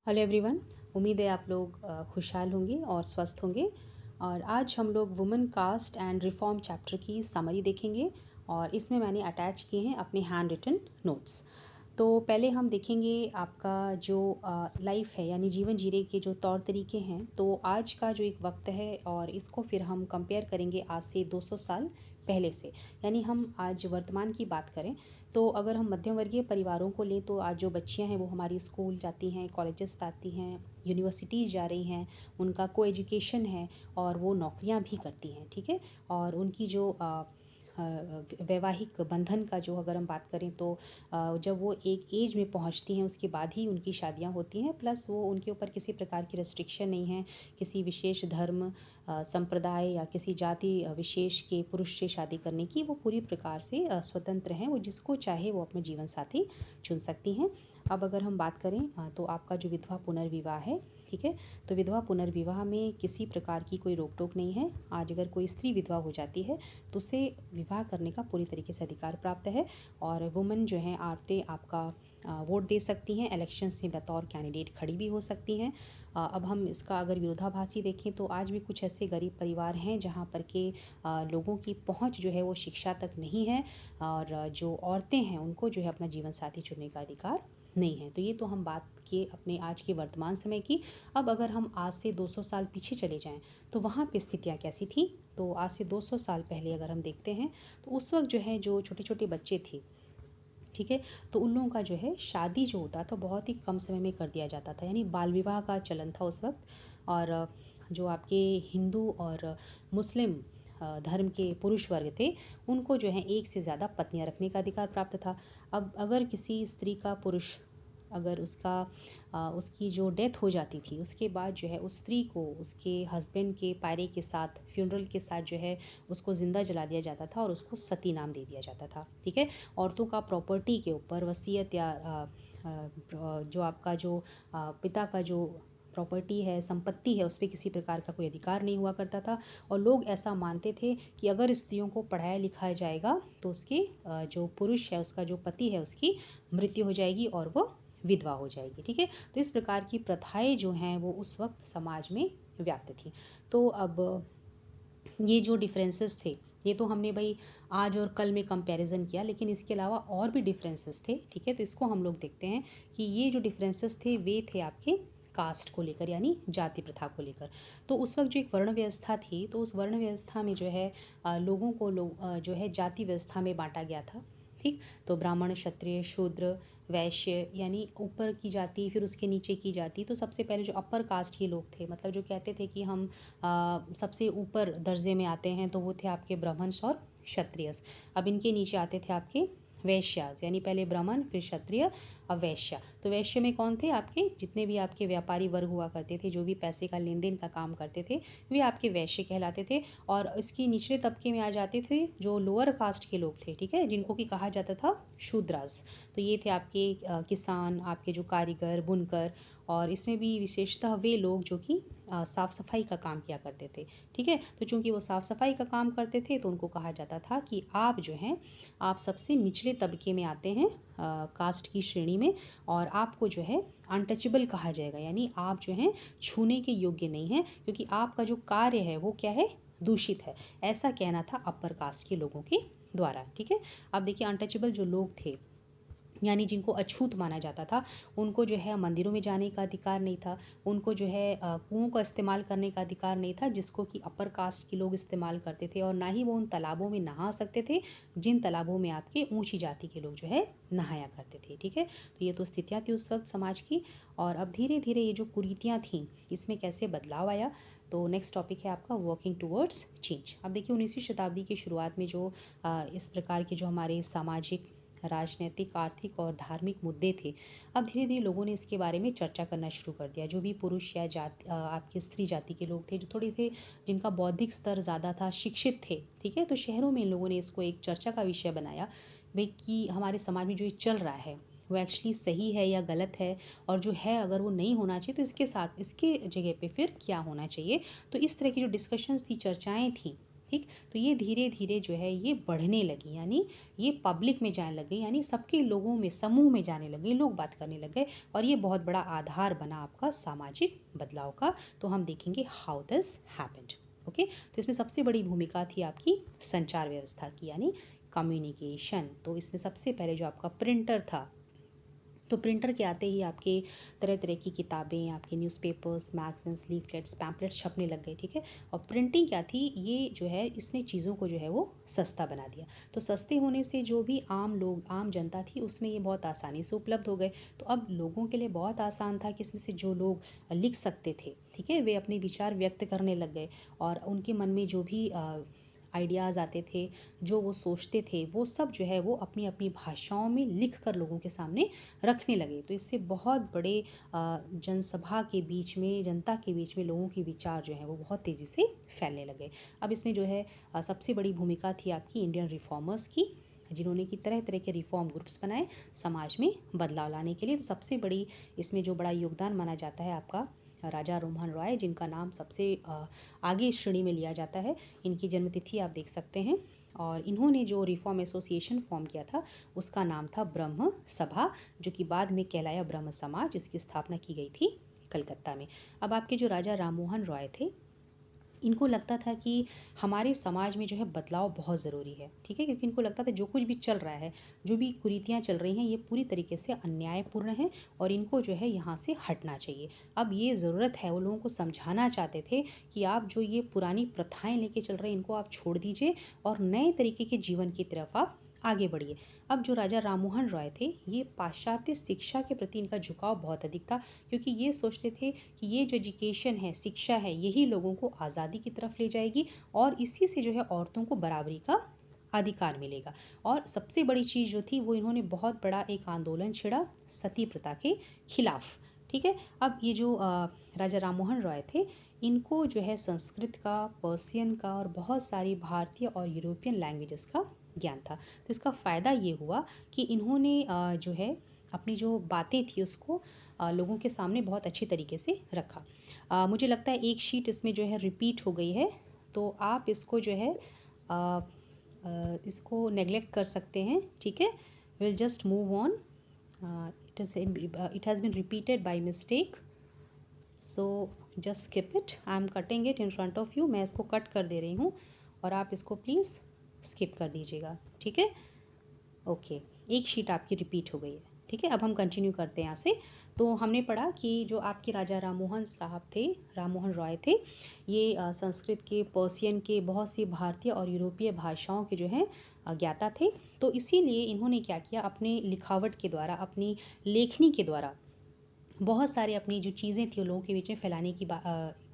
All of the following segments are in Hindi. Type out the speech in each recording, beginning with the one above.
Hello everyone. उम्मीद है आप लोग खुशहाल होंगे और स्वस्थ होंगे। और आज हम लोग women caste and reform chapter की समरी देखेंगे और इसमें मैंने अटैच किए हैं अपने हैंड रिटन नोट्स। तो पहले हम देखेंगे आपका जो लाइफ है यानी जीवन जीने के जो तौर तरीके हैं। तो आज का जो एक वक्त है और इसको फिर हम कंपेयर करेंगे आज से 200 साल पहले से। यानी हम आज वर्तमान की बात करें तो अगर हम मध्यम वर्गीय परिवारों को लें तो आज जो बच्चियां हैं वो हमारी स्कूल जाती हैं, कॉलेजेस जाती हैं, यूनिवर्सिटीज़ जा रही हैं, उनका को एजुकेशन है और वो नौकरियां भी करती हैं। ठीक है। और उनकी जो वैवाहिक बंधन का जो अगर हम बात करें तो जब वो एक एज में पहुंचती हैं उसके बाद ही उनकी शादियां होती हैं। प्लस वो उनके ऊपर किसी प्रकार की रेस्ट्रिक्शन नहीं है, किसी विशेष धर्म संप्रदाय या किसी जाति विशेष के पुरुष से शादी करने की। वो पूरी प्रकार से स्वतंत्र हैं, वो जिसको चाहे वो अपने जीवन साथी चुन सकती हैं। अब अगर हम बात करें तो आपका जो विधवा पुनर्विवाह है, ठीक है, तो विधवा पुनर्विवाह में किसी प्रकार की कोई रोक टोक नहीं है। आज अगर कोई स्त्री विधवा हो जाती है तो उसे विवाह करने का पूरी तरीके से अधिकार प्राप्त है और वुमेन जो हैं आते आपका वोट दे सकती हैं, इलेक्शंस में बतौर कैंडिडेट खड़ी भी हो सकती हैं। अब हम इसका अगर विरोधाभासी देखें तो आज भी कुछ ऐसे गरीब परिवार हैं जहाँ पर के लोगों की पहुँच जो है वो शिक्षा तक नहीं है और जो औरतें हैं उनको जो है अपना जीवन साथी चुनने का अधिकार नहीं है। तो ये तो हम बात किए अपने आज के वर्तमान समय की। अब अगर हम आज से 200 साल पीछे चले जाएं तो वहाँ पे स्थितियाँ कैसी थी। तो आज से 200 साल पहले अगर हम देखते हैं तो उस वक्त जो है जो छोटे छोटे बच्चे थे, ठीक है, तो उन लोगों का जो है शादी जो होता था बहुत ही कम समय में कर दिया जाता था, यानी बाल विवाह का चलन था उस वक्त। और जो आपके हिंदू और मुस्लिम धर्म के पुरुष वर्ग थे उनको जो है एक से ज़्यादा पत्नियां रखने का अधिकार प्राप्त था। अब अगर किसी स्त्री का पुरुष अगर उसकी जो डेथ हो जाती थी उसके बाद जो है उस स्त्री को उसके हस्बैंड के पायरे के साथ फ्यूनरल के साथ जो है उसको ज़िंदा जला दिया जाता था और उसको सती नाम दे दिया जाता था। ठीक है। औरतों का प्रॉपर्टी के ऊपर वसीयत या जो आपका जो पिता का जो प्रॉपर्टी है, संपत्ति है, उस पर किसी प्रकार का कोई अधिकार नहीं हुआ करता था। और लोग ऐसा मानते थे कि अगर स्त्रियों को पढ़ाया लिखाया जाएगा तो उसके जो पुरुष है, उसका जो पति है, उसकी मृत्यु हो जाएगी और वो विधवा हो जाएगी। ठीक है। तो इस प्रकार की प्रथाएं जो हैं वो उस वक्त समाज में व्याप्त थी। तो अब ये जो डिफरेंसेस थे ये तो हमने भाई आज और कल में कंपैरिजन किया, लेकिन इसके अलावा और भी डिफरेंसेस थे। ठीक है। तो इसको हम लोग देखते हैं कि ये जो डिफरेंसेस थे वे थे आपके कास्ट को लेकर यानी जाति प्रथा को लेकर। तो उस वक्त जो एक वर्ण व्यवस्था थी तो उस वर्ण व्यवस्था में जो है लोगों को जो है जाति व्यवस्था में बांटा गया था। ठीक। तो ब्राह्मण, क्षत्रिय, शूद्र, वैश्य यानी ऊपर की जाति, फिर उसके नीचे की जाति। तो सबसे पहले जो अपर कास्ट के लोग थे, मतलब जो कहते थे कि हम सबसे ऊपर दर्जे में आते हैं, तो वो थे आपके ब्राह्मण्स और क्षत्रियस। अब इनके नीचे आते थे आपके वैश्यास, यानी पहले ब्राह्मण फिर क्षत्रिय अब वैश्य। तो वैश्य में कौन थे? आपके जितने भी आपके व्यापारी वर्ग हुआ करते थे, जो भी पैसे का लेन देन का काम करते थे, वे आपके वैश्य कहलाते थे। और इसके निचले तबके में आ जाते थे जो लोअर कास्ट के लोग थे, ठीक है, जिनको कि कहा जाता था शूद्रास। तो ये थे आपके किसान, आपके जो कारीगर, बुनकर, और इसमें भी विशेषतः वे लोग जो कि साफ़ सफाई का काम किया करते थे। ठीक है। तो चूंकि वो साफ़ सफाई का काम करते थे तो उनको कहा जाता था कि आप जो हैं आप सबसे निचले तबके में आते हैं कास्ट की श्रेणी में, और आपको जो है अनटचेबल कहा जाएगा, यानी आप जो हैं छूने के योग्य नहीं हैं क्योंकि आपका जो कार्य है वो क्या है? दूषित है। ऐसा कहना था अपर कास्ट के लोगों के द्वारा। ठीक है। अब देखिए अनटचेबल जो लोग थे यानी जिनको अछूत माना जाता था, उनको जो है मंदिरों में जाने का अधिकार नहीं था, उनको जो है कुओं का इस्तेमाल करने का अधिकार नहीं था जिसको कि अपर कास्ट के लोग इस्तेमाल करते थे, और ना ही वो उन तालाबों में नहा सकते थे जिन तालाबों में आपके ऊंची जाति के लोग जो है नहाया करते थे। ठीक है। तो ये तो स्थितियाँ थी उस वक्त समाज की। और अब धीरे धीरे ये जो कुरीतियाँ थीं इसमें कैसे बदलाव आया। तो नेक्स्ट टॉपिक है आपका वर्किंग टूवर्ड्स चेंज। अब देखिए 19वीं शताब्दी की शुरुआत में जो इस प्रकार के जो हमारे सामाजिक, राजनीतिक, आर्थिक और धार्मिक मुद्दे थे, अब धीरे धीरे लोगों ने इसके बारे में चर्चा करना शुरू कर दिया। जो भी पुरुष या आपके स्त्री जाति के लोग थे, जो थोड़े थे, जिनका बौद्धिक स्तर ज़्यादा था, शिक्षित थे, ठीक है, तो शहरों में इन लोगों ने इसको एक चर्चा का विषय बनाया भाई कि हमारे समाज में जो ये चल रहा है वो एक्चुअली सही है या गलत है, और जो है अगर वो नहीं होना चाहिए तो इसके साथ इसके जगह पे फिर क्या होना चाहिए। तो इस तरह की जो डिस्कशंस थी, चर्चाएं थी, ठीक। तो ये धीरे धीरे जो है ये बढ़ने लगी, यानी ये पब्लिक में जाने लग गई, यानी सबके लोगों में, समूह में जाने लग गई, लोग बात करने लग गए और ये बहुत बड़ा आधार बना आपका सामाजिक बदलाव का। तो हम देखेंगे हाउ दिस हैपेंड। ओके, तो इसमें सबसे बड़ी भूमिका थी आपकी संचार व्यवस्था की, यानी कम्युनिकेशन। तो इसमें सबसे पहले जो आपका प्रिंटर था, तो प्रिंटर के आते ही आपके तरह तरह की किताबें, आपके न्यूज़पेपर्स, मैगज़ीन्स, लीफलेट्स, पैम्पलेट्स छपने लग गए, ठीक है। और प्रिंटिंग क्या थी, ये जो है इसने चीज़ों को जो है वो सस्ता बना दिया। तो सस्ते होने से जो भी आम लोग, आम जनता थी, उसमें ये बहुत आसानी से उपलब्ध हो गए। तो अब लोगों के लिए बहुत आसान था कि इसमें से जो लोग लिख सकते थे, ठीक है, वे अपने विचार व्यक्त करने लग गए और उनके मन में जो भी आइडियाज़ आते थे, जो वो सोचते थे, वो सब जो है वो अपनी अपनी भाषाओं में लिख कर लोगों के सामने रखने लगे। तो इससे बहुत बड़े जनसभा के बीच में, जनता के बीच में लोगों के विचार जो हैं वो बहुत तेज़ी से फैलने लगे। अब इसमें जो है सबसे बड़ी भूमिका थी आपकी इंडियन रिफॉर्मर्स की, जिन्होंने कि तरह तरह के रिफॉर्म ग्रुप्स बनाए समाज में बदलाव लाने के लिए। तो सबसे बड़ी इसमें जो बड़ा योगदान माना जाता है आपका राजा राममोहन रॉय, जिनका नाम सबसे आगे इस श्रेणी में लिया जाता है। इनकी जन्मतिथि आप देख सकते हैं और इन्होंने जो रिफॉर्म एसोसिएशन फॉर्म किया था उसका नाम था ब्रह्म सभा, जो कि बाद में कहलाया ब्रह्म समाज। इसकी स्थापना की गई थी कलकत्ता में। अब आपके जो राजा राममोहन रॉय थे, इनको लगता था कि हमारे समाज में जो है बदलाव बहुत ज़रूरी है, ठीक है, क्योंकि इनको लगता था जो कुछ भी चल रहा है, जो भी कुरीतियाँ चल रही हैं, ये पूरी तरीके से अन्यायपूर्ण है और इनको जो है यहाँ से हटना चाहिए। अब ये ज़रूरत है, वो लोगों को समझाना चाहते थे कि आप जो ये पुरानी प्रथाएं लेके चल रहे हैं इनको आप छोड़ दीजिए और नए तरीके के जीवन की तरफ आप आगे बढ़िए। अब जो राजा राममोहन रॉय थे, ये पाश्चात्य शिक्षा के प्रति इनका झुकाव बहुत अधिक था, क्योंकि ये सोचते थे कि ये जो एजुकेशन है, शिक्षा है, यही लोगों को आज़ादी की तरफ ले जाएगी और इसी से जो है औरतों को बराबरी का अधिकार मिलेगा। और सबसे बड़ी चीज़ जो थी वो इन्होंने बहुत बड़ा एक आंदोलन छेड़ा सती प्रथा के खिलाफ, ठीक है। अब ये जो राजा राममोहन रॉय थे, इनको जो है संस्कृत का, पर्शियन का और बहुत सारी भारतीय और यूरोपियन लैंग्वेजेस का ज्ञान था। तो इसका फ़ायदा ये हुआ कि इन्होंने जो है अपनी जो बातें थी उसको लोगों के सामने बहुत अच्छी तरीके से रखा। मुझे लगता है एक शीट इसमें जो है रिपीट हो गई है, तो आप इसको जो है इसको नेग्लेक्ट कर सकते हैं, ठीक है। Will just move on. It has been repeated by mistake, so just skip it. I am cutting it in front of you. मैं इसको कट कर दे रही हूँ और आप इसको प्लीज़ स्किप कर दीजिएगा, ठीक है। ओके, एक शीट आपकी रिपीट हो गई है, ठीक है। अब हम कंटिन्यू करते हैं यहाँ से। तो हमने पढ़ा कि जो आपके राजा राममोहन साहब थे, राममोहन रॉय थे, ये संस्कृत के, पर्शियन के, बहुत सी भारतीय और यूरोपीय भाषाओं के जो हैं ज्ञाता थे। तो इसीलिए इन्होंने क्या किया, अपने लिखावट के द्वारा, अपनी लेखनी के द्वारा बहुत सारे अपनी जो चीज़ें थी वो लोगों के बीच में फैलाने की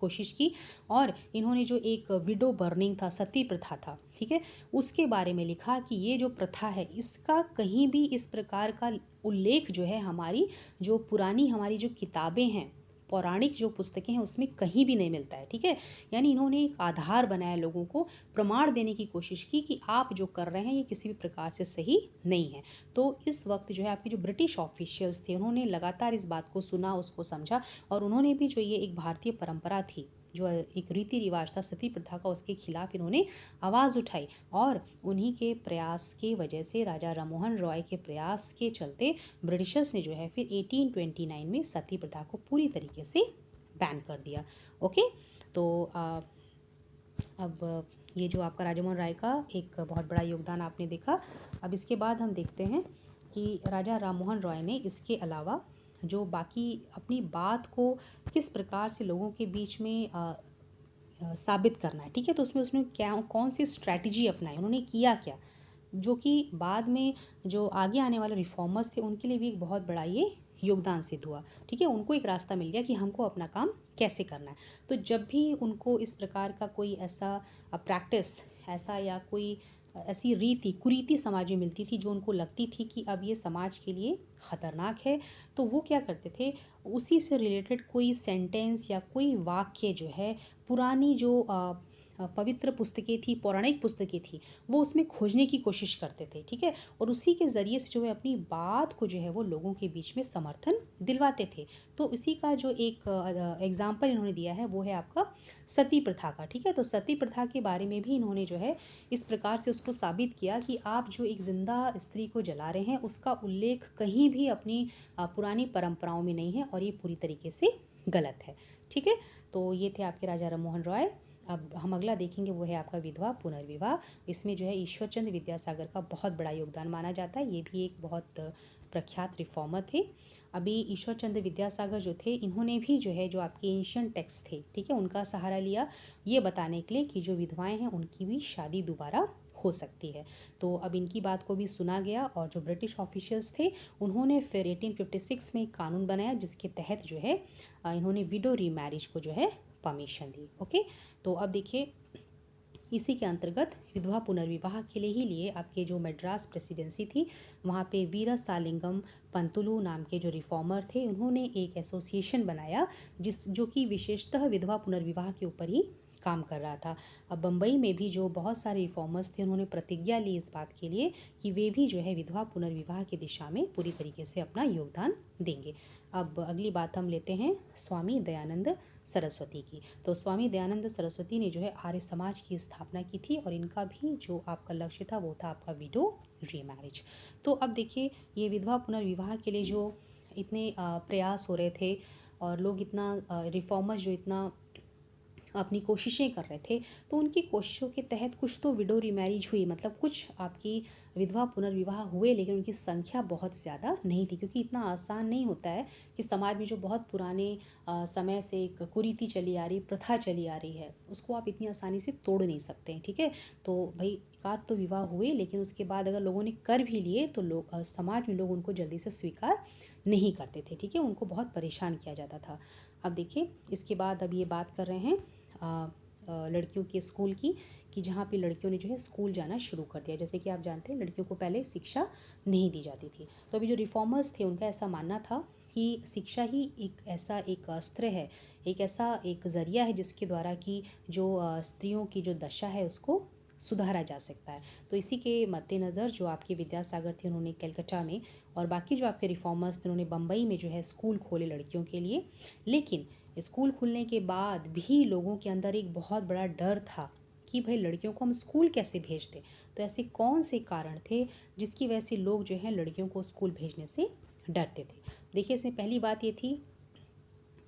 कोशिश की। और इन्होंने जो एक विडो बर्निंग था, सती प्रथा था, ठीक है, उसके बारे में लिखा कि ये जो प्रथा है इसका कहीं भी इस प्रकार का उल्लेख जो है हमारी जो पुरानी हमारी जो किताबें हैं, पौराणिक जो पुस्तकें हैं उसमें कहीं भी नहीं मिलता है, ठीक है। यानी इन्होंने एक आधार बनाया, लोगों को प्रमाण देने की कोशिश की कि आप जो कर रहे हैं ये किसी भी प्रकार से सही नहीं है। तो इस वक्त जो है आपके जो ब्रिटिश ऑफिशियल्स थे, उन्होंने लगातार इस बात को सुना, उसको समझा और उन्होंने भी जो ये एक भारतीय परंपरा थी, जो एक रीति रिवाज था सती प्रथा का, उसके खिलाफ इन्होंने आवाज़ उठाई। और उन्हीं के प्रयास के वजह से, राजा राममोहन रॉय के प्रयास के चलते, ब्रिटिशर्स ने जो है फिर 1829 में सती प्रथा को पूरी तरीके से बैन कर दिया। ओके, तो अब ये जो आपका राजा राममोहन राय का एक बहुत बड़ा योगदान आपने देखा। अब इसके बाद हम देखते हैं कि राजा राममोहन रॉय ने इसके अलावा जो बाकी अपनी बात को किस प्रकार से लोगों के बीच में साबित करना है, ठीक है। तो उसमें उसने क्या, कौन सी स्ट्रैटेजी अपनाई, उन्होंने किया क्या, जो कि बाद में जो आगे आने वाले रिफॉर्मर्स थे उनके लिए भी एक बहुत बड़ा ये योगदान सिद्ध हुआ, ठीक है। उनको एक रास्ता मिल गया कि हमको अपना काम कैसे करना है। तो जब भी उनको इस प्रकार का कोई ऐसा प्रैक्टिस, ऐसा या कोई ऐसी रीति कुरीति समाज में मिलती थी जो उनको लगती थी कि अब ये समाज के लिए ख़तरनाक है, तो वो क्या करते थे, उसी से रिलेटेड कोई सेंटेंस या कोई वाक्य जो है पुरानी जो पवित्र पुस्तकें थी, पौराणिक पुस्तकें थी, वो उसमें खोजने की कोशिश करते थे, ठीक है? और उसी के ज़रिए से जो है अपनी बात को जो है वो लोगों के बीच में समर्थन दिलवाते थे। तो इसी का जो एक एग्ज़ाम्पल इन्होंने दिया है वो है आपका सती प्रथा का, ठीक है? तो सती प्रथा के बारे में भी इन्होंने जो है इस प्रकार से उसको साबित किया कि आप जो एक ज़िंदा स्त्री को जला रहे हैं उसका उल्लेख कहीं भी अपनी पुरानी परंपराओं में नहीं है और ये पूरी तरीके से गलत है, ठीक है? तो ये थे आपके राजा राममोहन रॉय। अब हम अगला देखेंगे वो है आपका विधवा पुनर्विवाह। इसमें जो है ईश्वरचंद्र विद्यासागर का बहुत बड़ा योगदान माना जाता है। ये भी एक बहुत प्रख्यात रिफॉर्मर थे। अभी ईश्वरचंद्र विद्यासागर जो थे इन्होंने भी जो है जो आपके एंशिएंट टेक्स्ट थे, ठीक है, उनका सहारा लिया ये बताने के लिए कि जो विधवाएं हैं उनकी भी शादी दोबारा हो सकती है। तो अब इनकी बात को भी सुना गया और जो ब्रिटिश ऑफिशियल्स थे उन्होंने फिर 1856 में एक कानून बनाया जिसके तहत जो है इन्होंने विडो रीमैरिज को जो है परमिशन दी। ओके, तो अब देखिए इसी के अंतर्गत विधवा पुनर्विवाह के लिए आपके जो मद्रास प्रेसिडेंसी थी वहाँ पे वीरासालिंगम पंतुलु नाम के जो रिफॉर्मर थे उन्होंने एक एसोसिएशन बनाया जो कि विशेषतः विधवा पुनर्विवाह के ऊपर ही काम कर रहा था। अब बम्बई में भी जो बहुत सारे रिफॉर्मर्स थे उन्होंने प्रतिज्ञा ली इस बात के लिए कि वे भी जो है विधवा पुनर्विवाह की दिशा में पूरी तरीके से अपना योगदान देंगे। अब अगली बात हम लेते हैं स्वामी दयानंद सरस्वती की। तो स्वामी दयानंद सरस्वती ने जो है आर्य समाज की स्थापना की थी और इनका भी जो आपका लक्ष्य था वो था आपका विडो रीमैरिज। तो अब देखिए ये विधवा पुनर्विवाह के लिए जो इतने प्रयास हो रहे थे और लोग इतना रिफॉर्मर्स जो इतना अपनी कोशिशें कर रहे थे तो उनकी कोशिशों के तहत कुछ तो विडो रीमैरिज हुई, मतलब कुछ आपकी विधवा पुनर्विवाह हुए लेकिन उनकी संख्या बहुत ज़्यादा नहीं थी क्योंकि इतना आसान नहीं होता है कि समाज में जो बहुत पुराने समय से एक कुरीति चली आ रही, प्रथा चली आ रही है, उसको आप इतनी आसानी से तोड़ नहीं सकते हैं, ठीक है? तो भाई एकाध तो विवाह हुए लेकिन उसके बाद अगर लोगों ने कर भी लिए तो लोग समाज में लोग उनको जल्दी से स्वीकार नहीं करते थे, ठीक है? उनको बहुत परेशान किया जाता था। अब देखिए इसके बाद अब ये बात कर रहे हैं लड़कियों के स्कूल की कि जहाँ पे लड़कियों ने जो है स्कूल जाना शुरू कर दिया। जैसे कि आप जानते हैं लड़कियों को पहले शिक्षा नहीं दी जाती थी। तो अभी जो रिफॉर्मर्स थे उनका ऐसा मानना था कि शिक्षा ही एक अस्त्र है, एक ऐसा एक ज़रिया है जिसके द्वारा कि जो स्त्रियों की जो दशा है उसको सुधारा जा सकता है। तो इसी के मद्देनज़र जो आपके विद्यासागर थे उन्होंने कलकत्ता में और बाकी जो आपके रिफॉर्मर्स थे उन्होंने बम्बई में जो है स्कूल खोले लड़कियों के लिए। लेकिन स्कूल खुलने के बाद भी लोगों के अंदर एक बहुत बड़ा डर था कि भाई लड़कियों को हम स्कूल कैसे भेजते। तो ऐसे कौन से कारण थे जिसकी वजह से लोग जो हैं लड़कियों को स्कूल भेजने से डरते थे। देखिए इसमें पहली बात ये थी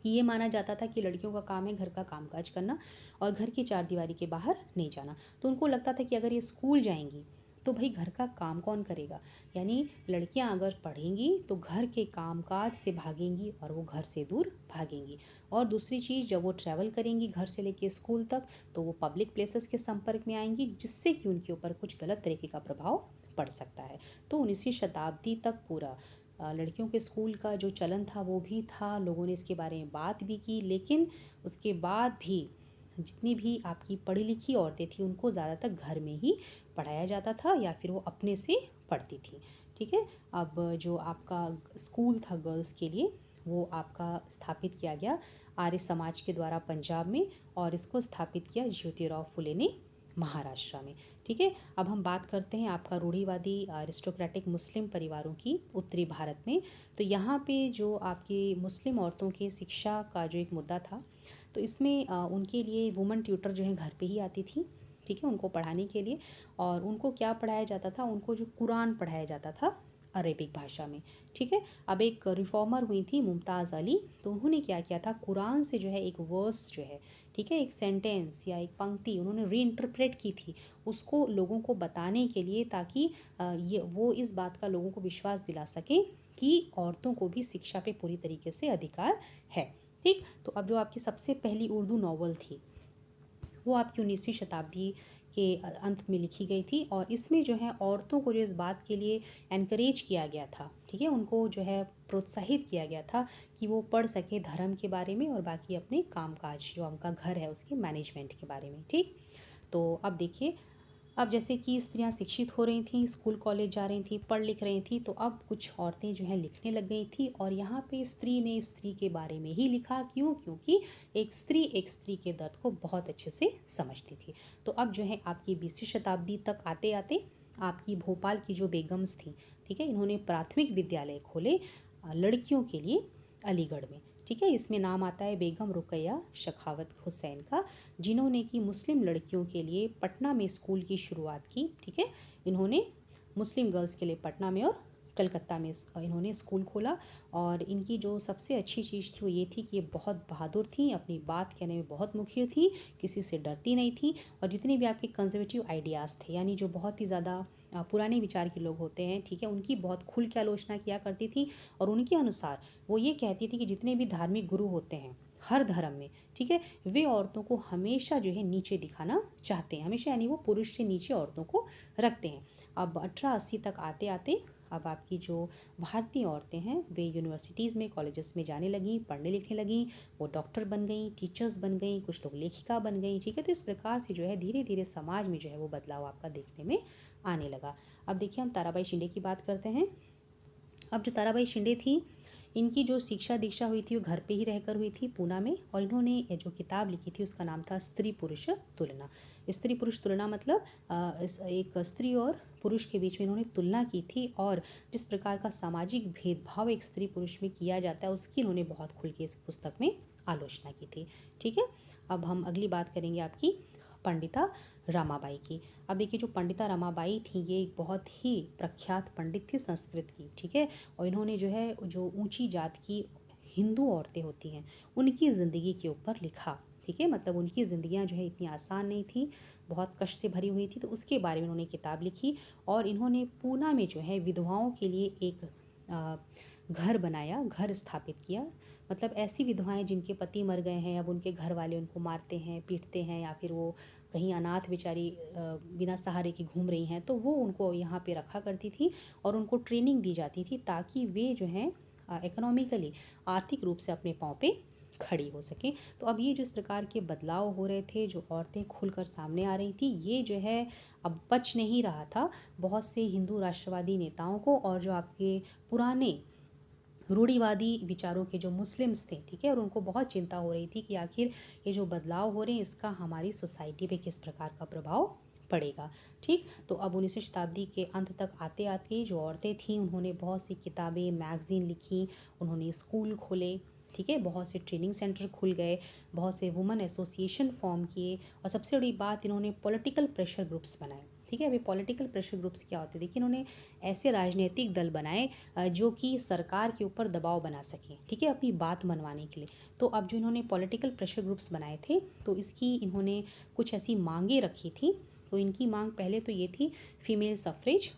कि ये माना जाता था कि लड़कियों का काम है घर का कामकाज करना और घर की चारदीवारी के बाहर नहीं जाना। तो उनको लगता था कि अगर ये स्कूल जाएंगी तो भाई घर का काम कौन करेगा, यानी लड़कियां अगर पढ़ेंगी तो घर के कामकाज से भागेंगी और वो घर से दूर भागेंगी। और दूसरी चीज़ जब वो ट्रैवल करेंगी घर से लेके स्कूल तक तो वो पब्लिक प्लेसेस के संपर्क में आएंगी जिससे कि उनके ऊपर कुछ गलत तरीके का प्रभाव पड़ सकता है। तो 19वीं शताब्दी तक पूरा लड़कियों के स्कूल का जो चलन था वो भी था, लोगों ने इसके बारे में बात भी की, लेकिन उसके बाद भी जितनी भी आपकी पढ़ी लिखी औरतें थी उनको ज़्यादातर घर में ही पढ़ाया जाता था या फिर वो अपने से पढ़ती थी, ठीक है? अब जो आपका स्कूल था गर्ल्स के लिए वो आपका स्थापित किया गया आर्य समाज के द्वारा पंजाब में और इसको स्थापित किया ज्योतिराव फुले ने महाराष्ट्र में, ठीक है? अब हम बात करते हैं आपका रूढ़िवादी अरिस्टोक्रेटिक मुस्लिम परिवारों की उत्तरी भारत में। तो यहाँ पे जो आपकी मुस्लिम औरतों की शिक्षा का जो एक मुद्दा था तो इसमें उनके लिए वुमन ट्यूटर जो है घर पे ही आती थी, ठीक है, उनको पढ़ाने के लिए। और उनको क्या पढ़ाया जाता था, उनको जो कुरान पढ़ाया जाता था अरेबिक भाषा में, ठीक है? अब एक रिफॉर्मर हुई थी मुमताज़ अली, तो उन्होंने क्या किया था कुरान से जो है एक वर्स जो है, ठीक है, एक सेंटेंस या एक पंक्ति उन्होंने रीइंटरप्रेट की थी उसको लोगों को बताने के लिए ताकि ये वो इस बात का लोगों को विश्वास दिला सकें कि औरतों को भी शिक्षा पे पूरी तरीके से अधिकार है, ठीक? तो अब जो आपकी सबसे पहली उर्दू नॉवल थी वो आपकी 19वीं शताब्दी के अंत में लिखी गई थी और इसमें जो है औरतों को जो इस बात के लिए एनकरेज किया गया था, ठीक है, उनको जो है प्रोत्साहित किया गया था कि वो पढ़ सके धर्म के बारे में और बाकी अपने कामकाज जो उनका घर है उसके मैनेजमेंट के बारे में, ठीक? तो अब देखिए अब जैसे कि स्त्रियां शिक्षित हो रही थीं, स्कूल कॉलेज जा रही थीं, पढ़ लिख रही थीं, तो अब कुछ औरतें जो हैं लिखने लग गई थी और यहाँ पे स्त्री ने स्त्री के बारे में ही लिखा। क्यों? क्योंकि एक स्त्री के दर्द को बहुत अच्छे से समझती थी। तो अब जो है आपकी 20वीं शताब्दी तक आते आते आपकी भोपाल की जो बेगम्स थी, ठीक है, इन्होंने प्राथमिक विद्यालय खोले लड़कियों के लिए अलीगढ़ में। ठीक है, इसमें नाम आता है बेगम रुकैया शखावत हुसैन का, जिन्होंने कि मुस्लिम लड़कियों के लिए पटना में स्कूल की शुरुआत की। ठीक है, इन्होंने मुस्लिम गर्ल्स के लिए पटना में और कलकत्ता में इन्होंने स्कूल खोला। और इनकी जो सबसे अच्छी चीज़ थी वो ये थी कि ये बहुत बहादुर थी, अपनी बात कहने में बहुत मुखिर थी, किसी से डरती नहीं थी। और जितने भी आपके कंजर्वेटिव आइडियाज़ थे, यानी जो बहुत ही ज़्यादा पुराने विचार के लोग होते हैं, ठीक है, उनकी बहुत खुल के आलोचना किया करती थी। और उनके अनुसार वो ये कहती थी कि जितने भी धार्मिक गुरु होते हैं हर धर्म में, ठीक है, वे औरतों को हमेशा जो है नीचे दिखाना चाहते हैं, हमेशा, यानी वो पुरुष से नीचे औरतों को रखते हैं। अब 1880 तक आते आते अब आपकी जो भारतीय औरतें हैं वे यूनिवर्सिटीज़ में, कॉलेजेस में जाने लगी, पढ़ने लिखने लगी, वो डॉक्टर बन गई, टीचर्स बन गई, कुछ लोग लेखिका बन गई। ठीक है, तो इस प्रकार से जो है धीरे धीरे समाज में जो है वो बदलाव आपका देखने में आने लगा। अब देखिए हम ताराबाई शिंदे की बात करते हैं। अब जो ताराबाई शिंदे थी, इनकी जो शिक्षा दीक्षा हुई थी वो घर पे ही रहकर हुई थी पूना में। और इन्होंने ये जो किताब लिखी थी उसका नाम था स्त्री पुरुष तुलना। स्त्री पुरुष तुलना मतलब एक स्त्री और पुरुष के बीच में इन्होंने तुलना की थी, और जिस प्रकार का सामाजिक भेदभाव एक स्त्री पुरुष में किया जाता है उसकी इन्होंने बहुत खुल के इस पुस्तक में आलोचना की थी। ठीक है, अब हम अगली बात करेंगे आपकी पंडिता रमाबाई की। अब देखिए जो पंडिता रमाबाई थी ये एक बहुत ही प्रख्यात पंडित थी संस्कृत की। ठीक है, और इन्होंने जो है जो ऊंची जात की हिंदू औरतें होती हैं उनकी ज़िंदगी के ऊपर लिखा। ठीक है, मतलब उनकी ज़िंदगियां जो है इतनी आसान नहीं थी, बहुत कष्ट से भरी हुई थी, तो उसके बारे में उन्होंने किताब लिखी। और इन्होंने पूना में जो है विधवाओं के लिए एक घर बनाया, घर स्थापित किया। मतलब ऐसी विधवाएं जिनके पति मर गए हैं, अब उनके घर वाले उनको मारते हैं, पीटते हैं, या फिर वो कहीं अनाथ बेचारी बिना सहारे की घूम रही हैं, तो वो उनको यहाँ पे रखा करती थी और उनको ट्रेनिंग दी जाती थी ताकि वे जो हैं इकोनॉमिकली, आर्थिक रूप से अपने पाँव पे खड़ी हो सकें। तो अब ये जो इस प्रकार के बदलाव हो रहे थे, जो औरतें खुलकर सामने आ रही थी, ये जो है अब बच नहीं रहा था बहुत से हिंदू राष्ट्रवादी नेताओं को, और जो आपके पुराने रूढ़िवादी विचारों के जो मुस्लिम्स थे, ठीक है, और उनको बहुत चिंता हो रही थी कि आखिर ये जो बदलाव हो रहे हैं इसका हमारी सोसाइटी पे किस प्रकार का प्रभाव पड़ेगा। ठीक, तो अब 19वीं शताब्दी के अंत तक आते आते जो औरतें थीं उन्होंने बहुत सी किताबें, मैगज़ीन लिखी, उन्होंने स्कूल खोले, ठीक है, बहुत से ट्रेनिंग सेंटर खुल गए, बहुत से वुमेन एसोसिएशन फॉर्म किए, और सबसे बड़ी बात इन्होंने पॉलिटिकल प्रेशर ग्रुप्स बनाए। ठीक है, अभी पॉलिटिकल प्रेशर ग्रुप्स क्या होते हैं, देखिए इन्होंने ऐसे राजनीतिक दल बनाए जो कि सरकार के ऊपर दबाव बना सकें, ठीक है, अपनी बात मनवाने के लिए। तो अब जो इन्होंने पॉलिटिकल प्रेशर ग्रुप्स बनाए थे, तो इसकी इन्होंने कुछ ऐसी मांगे रखी थी। तो इनकी मांग पहले तो ये थी फीमेल सफ्रेज,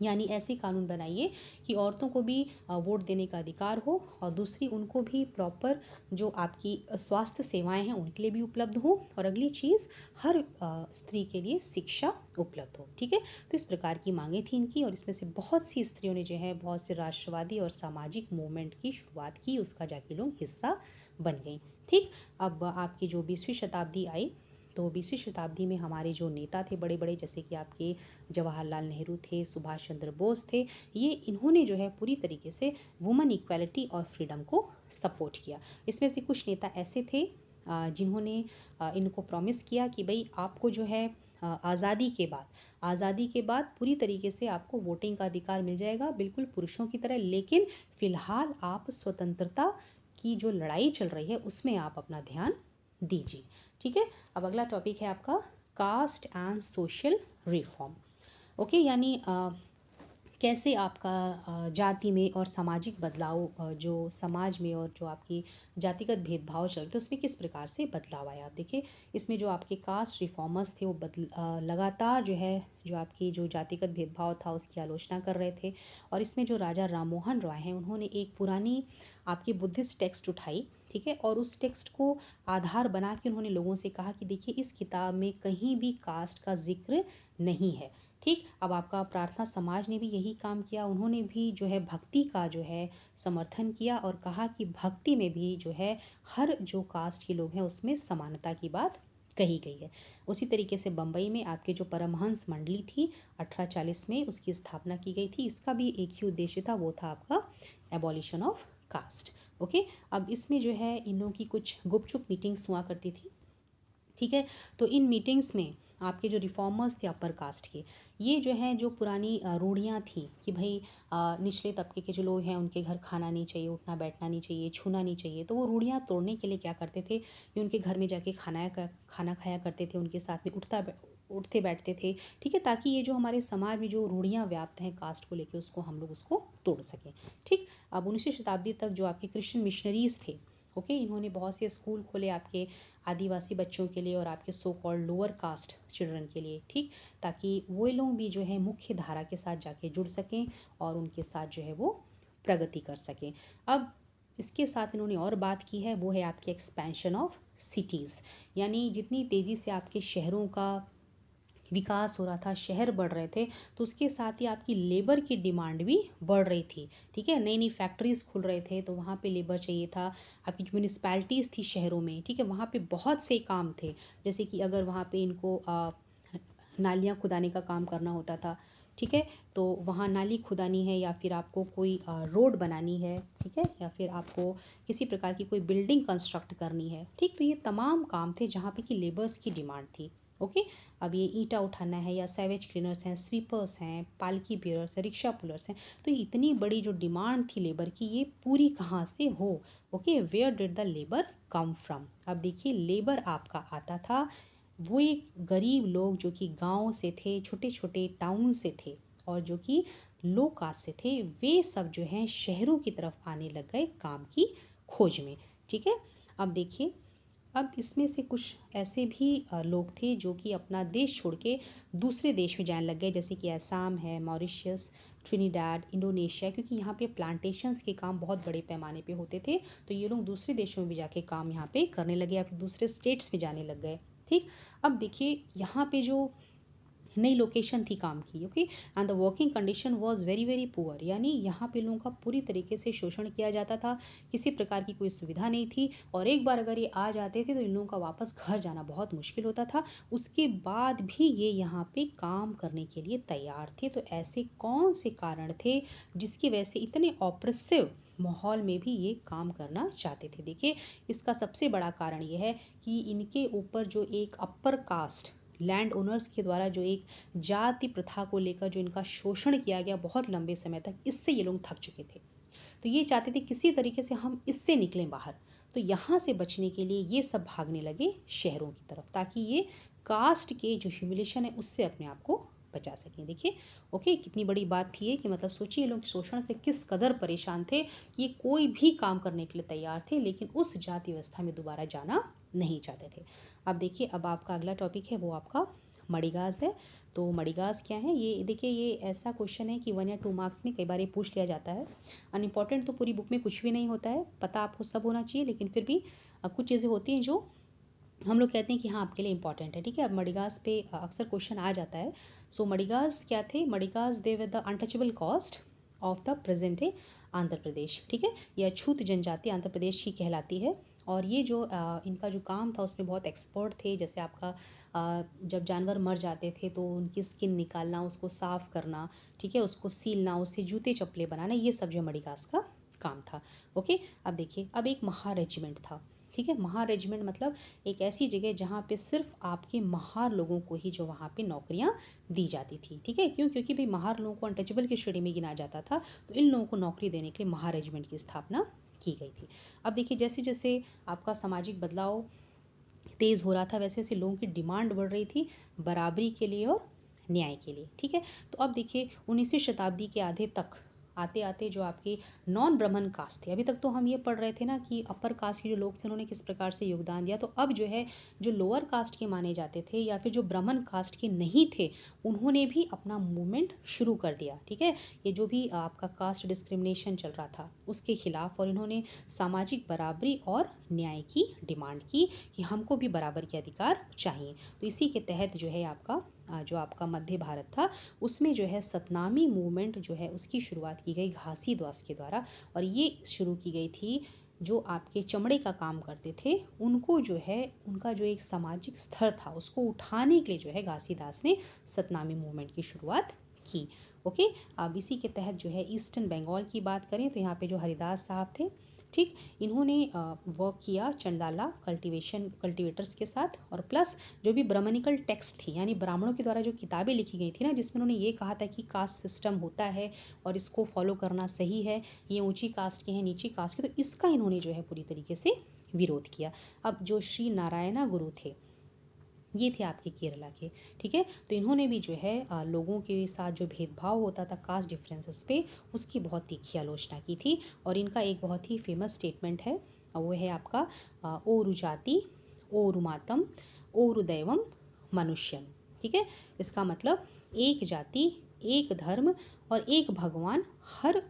यानी ऐसे कानून बनाइए कि औरतों को भी वोट देने का अधिकार हो, और दूसरी उनको भी प्रॉपर जो आपकी स्वास्थ्य सेवाएं हैं उनके लिए भी उपलब्ध हो, और अगली चीज़ हर स्त्री के लिए शिक्षा उपलब्ध हो। ठीक है, तो इस प्रकार की मांगे थी इनकी, और इसमें से बहुत सी स्त्रियों ने जो है बहुत से राष्ट्रवादी और सामाजिक मूवमेंट की शुरुआत की, उसका जाके लोग हिस्सा बन गई। ठीक, अब आपकी जो 20वीं शताब्दी आई, तो 20वीं शताब्दी में हमारे जो नेता थे बड़े बड़े, जैसे कि आपके जवाहरलाल नेहरू थे, सुभाष चंद्र बोस थे, ये इन्होंने जो है पूरी तरीके से वुमेन इक्वालिटी और फ्रीडम को सपोर्ट किया। इसमें से कुछ नेता ऐसे थे जिन्होंने इनको प्रॉमिस किया कि भाई आपको जो है आज़ादी के बाद पूरी तरीके से आपको वोटिंग का अधिकार मिल जाएगा, बिल्कुल पुरुषों की तरह, लेकिन फ़िलहाल आप स्वतंत्रता की जो लड़ाई चल रही है उसमें आप अपना ध्यान दीजिए। ठीक है, अब अगला टॉपिक है आपका caste and social reform. Okay, यानी कैसे आपका जाति में और सामाजिक बदलाव, जो समाज में और जो आपकी जातिगत भेदभाव चल रहे थे उसमें किस प्रकार से बदलाव आया। आप देखिए इसमें जो आपके कास्ट रिफॉर्मर्स थे वो लगातार जो है जो आपकी जो जातिगत भेदभाव था उसकी आलोचना कर रहे थे। और इसमें जो राजा राममोहन रॉय हैं उन्होंने एक पुरानी आपकी बुद्धिस्ट टेक्स्ट उठाई, ठीक है, और उस टेक्स्ट को आधार बना के उन्होंने लोगों से कहा कि देखिए इस किताब में कहीं भी कास्ट का जिक्र नहीं है। ठीक, अब आपका प्रार्थना समाज ने भी यही काम किया, उन्होंने भी जो है भक्ति का जो है समर्थन किया और कहा कि भक्ति में भी जो है हर जो कास्ट के लोग हैं उसमें समानता की बात कही गई है। उसी तरीके से बम्बई में आपके जो परमहंस मंडली थी 1840 में उसकी स्थापना की गई थी। इसका भी एक ही उद्देश्य था, वो था आपका एबॉलिशन ऑफ कास्ट। ओके, अब इसमें जो है इन लोगों की कुछ गुपचुप मीटिंग्स हुआ करती थी। ठीक है, तो इन मीटिंग्स में आपके जो रिफॉर्मर्स थे अपर कास्ट के, ये जो है जो पुरानी रूढ़ियाँ थी कि भाई निचले तबके के जो लोग हैं उनके घर खाना नहीं चाहिए, उठना बैठना नहीं चाहिए, छूना नहीं चाहिए, तो वो रूढ़ियाँ तोड़ने के लिए क्या करते थे कि उनके घर में जाके खाना खाया करते थे, उनके साथ में उठते बैठते थे। ठीक है, ताकि ये जो हमारे समाज में जो रूढ़ियाँ व्याप्त हैं कास्ट को लेकर उसको हम लोग उसको तोड़ सकें। ठीक, अब 19वीं शताब्दी तक जो आपके क्रिश्चियन मिशनरीज़ थे, ओके, इन्होंने बहुत से स्कूल खोले आपके आदिवासी बच्चों के लिए और आपके so called lower caste children के लिए। ठीक, ताकि वो लोग भी जो है मुख्य धारा के साथ जाके जुड़ सकें और उनके साथ जो है वो प्रगति कर सकें। अब इसके साथ इन्होंने और बात की है, वो है आपके एक्सपेंशन ऑफ सिटीज़, यानी जितनी तेज़ी से आपके शहरों का विकास हो रहा था, शहर बढ़ रहे थे, तो उसके साथ ही आपकी लेबर की डिमांड भी बढ़ रही थी। ठीक है, नई नई फैक्ट्रीज़ खुल रहे थे तो वहाँ पे लेबर चाहिए था। आपकी जो म्यूनिसपैलिटीज़ थी शहरों में, ठीक है, वहाँ पे बहुत से काम थे, जैसे कि अगर वहाँ पे इनको नालियाँ खुदाने का काम करना होता था। ठीक है, तो वहाँ नाली खुदानी है या फिर आपको कोई रोड बनानी है, ठीक है, या फिर आपको किसी प्रकार की कोई बिल्डिंग कंस्ट्रक्ट करनी है। ठीक, तो ये तमाम काम थे जहाँ पे कि लेबर्स की डिमांड थी। ओके, अब ये ईंटा उठाना है या सैवेज क्लीनर्स हैं, स्वीपर्स हैं, पालकी बेयर्स हैं, रिक्शा पुलर्स हैं, तो इतनी बड़ी जो डिमांड थी लेबर की, ये पूरी कहाँ से हो। Okay, where did the labour come from. अब देखिए, लेबर आपका आता था, वो एक गरीब लोग जो कि गांव से थे, छोटे छोटे टाउन से थे और जो कि लो कास्ट से थे, वे सब जो हैं शहरों की तरफ आने लग गए काम की खोज में। ठीक है, अब देखिए, अब इसमें से कुछ ऐसे भी लोग थे जो कि अपना देश छोड़ के दूसरे देश में जाने लग गए, जैसे कि असम है, मॉरिशस, ट्रिनिडाड, इंडोनेशिया, क्योंकि यहाँ पे प्लांटेशंस के काम बहुत बड़े पैमाने पे होते थे, तो ये लोग दूसरे देशों में भी जाके काम यहाँ पे करने लगे या फिर दूसरे स्टेट्स में जाने लग गए। ठीक, अब देखिए यहाँ पे जो नई लोकेशन थी काम की, okay, and the working condition was very very poor, यानी यहाँ पे लोगों का पूरी तरीके से शोषण किया जाता था, किसी प्रकार की कोई सुविधा नहीं थी, और एक बार अगर ये आ जाते थे तो इन लोगों का वापस घर जाना बहुत मुश्किल होता था। उसके बाद भी ये यहाँ पे काम करने के लिए तैयार थे। तो ऐसे कौन से कारण थे जिसकी वजह से इतने ऑप्रेसिव माहौल में भी ये काम करना चाहते थे। देखिए, इसका सबसे बड़ा कारण ये है कि इनके ऊपर जो एक अपर कास्ट लैंड ओनर्स के द्वारा जो एक जाति प्रथा को लेकर जो इनका शोषण किया गया बहुत लंबे समय तक, इससे ये लोग थक चुके थे। तो ये चाहते थे किसी तरीके से हम इससे निकलें बाहर। तो यहाँ से बचने के लिए ये सब भागने लगे शहरों की तरफ, ताकि ये कास्ट के जो ह्यूमिलेशन है उससे अपने आप को बचा सकें। देखिए, ओके, कितनी बड़ी बात थी ये, कि मतलब सोचिए लोग शोषण से किस कदर परेशान थे कि ये कोई भी काम करने के लिए तैयार थे, लेकिन उस जाति व्यवस्था में दोबारा जाना नहीं चाहते थे। अब देखिए, अब आपका अगला टॉपिक है वो आपका मणिगास है। तो मणिगास क्या है, ये देखिए, ये ऐसा क्वेश्चन है कि 1 या 2 मार्क्स में कई बार ये पूछ लिया जाता है। अनइम्पॉर्टेंट तो पूरी बुक में कुछ भी नहीं होता है, पता आपको सब होना चाहिए, लेकिन फिर भी कुछ चीज़ें होती हैं जो हम लोग कहते हैं कि हाँ आपके लिए इंपॉर्टेंट है। ठीक है, अब मणिगास पे अक्सर क्वेश्चन आ जाता है। सो मणिगास क्या थे, Madigas they were the untouchable caste of the present day Andhra Pradesh. ठीक है, यह छूत जनजाति आंध्र प्रदेश की कहलाती है। और ये जो इनका जो काम था उसमें बहुत एक्सपर्ट थे, जैसे आपका जब जानवर मर जाते थे तो उनकी स्किन निकालना, उसको साफ़ करना, ठीक है, उसको सीलना, उससे जूते चप्पलें बनाना, ये सब जो मणिगास का काम था। ओके, अब देखिए, अब एक महार रेजिमेंट था। ठीक है, महार रेजिमेंट मतलब एक ऐसी जगह जहाँ पे सिर्फ आपके महार लोगों को ही जो वहाँ पे नौकरियाँ दी जाती थी। ठीक है, क्यों, क्योंकि भाई महार लोगों को अनटचेबल की श्रेणी में गिना जाता था, तो इन लोगों को नौकरी देने के लिए महार रेजिमेंट की स्थापना की गई थी। अब देखिए, जैसे जैसे आपका सामाजिक बदलाव तेज़ हो रहा था, वैसे वैसे लोगों की डिमांड बढ़ रही थी बराबरी के लिए और न्याय के लिए। ठीक है, तो अब देखिए 19वीं शताब्दी के आधे तक आते आते जो आपके नॉन ब्राह्मण कास्ट थे, अभी तक तो हम ये पढ़ रहे थे ना कि अपर कास्ट के जो लोग थे उन्होंने किस प्रकार से योगदान दिया, तो अब जो है जो लोअर कास्ट के माने जाते थे या फिर जो ब्राह्मण कास्ट के नहीं थे, उन्होंने भी अपना मूवमेंट शुरू कर दिया। ठीक है, ये जो भी आपका कास्ट डिस्क्रिमिनेशन चल रहा था उसके खिलाफ, और इन्होंने सामाजिक बराबरी और न्याय की डिमांड की कि हमको भी बराबर के अधिकार चाहिए। तो इसी के तहत जो है आपका जो आपका मध्य भारत था उसमें जो है सतनामी मूवमेंट जो है उसकी शुरुआत की गई घासीदास के द्वारा, और ये शुरू की गई थी जो आपके चमड़े का काम करते थे उनको जो है उनका जो एक सामाजिक स्तर था उसको उठाने के लिए जो है घासीदास ने सतनामी मूवमेंट की शुरुआत की। ओके, अब इसी के तहत जो है ईस्टर्न बंगाल की बात करें तो यहाँ पे जो हरिदास साहब थे, ठीक, इन्होंने वर्क किया चंडाला कल्टिवेटर्स के साथ, और प्लस जो भी ब्राह्मणिकल टेक्स्ट थी यानी ब्राह्मणों के द्वारा जो किताबें लिखी गई थी ना, जिसमें उन्होंने ये कहा था कि कास्ट सिस्टम होता है और इसको फॉलो करना सही है, ये ऊंची कास्ट के हैं नीची कास्ट के, तो इसका इन्होंने जो है पूरी तरीके से विरोध किया। अब जो श्री नारायणा गुरु थे ये थे आपके केरला के, ठीक है, तो इन्होंने भी जो है लोगों के साथ जो भेदभाव होता था कास्ट डिफरेंसेस पे, उसकी बहुत तीखी आलोचना की थी। और इनका एक बहुत ही फेमस स्टेटमेंट है, वो है आपका ओरु जाति ओरु मातम ओरु दैवम मनुष्यम, ठीक है। इसका मतलब एक जाति, एक धर्म और एक भगवान हर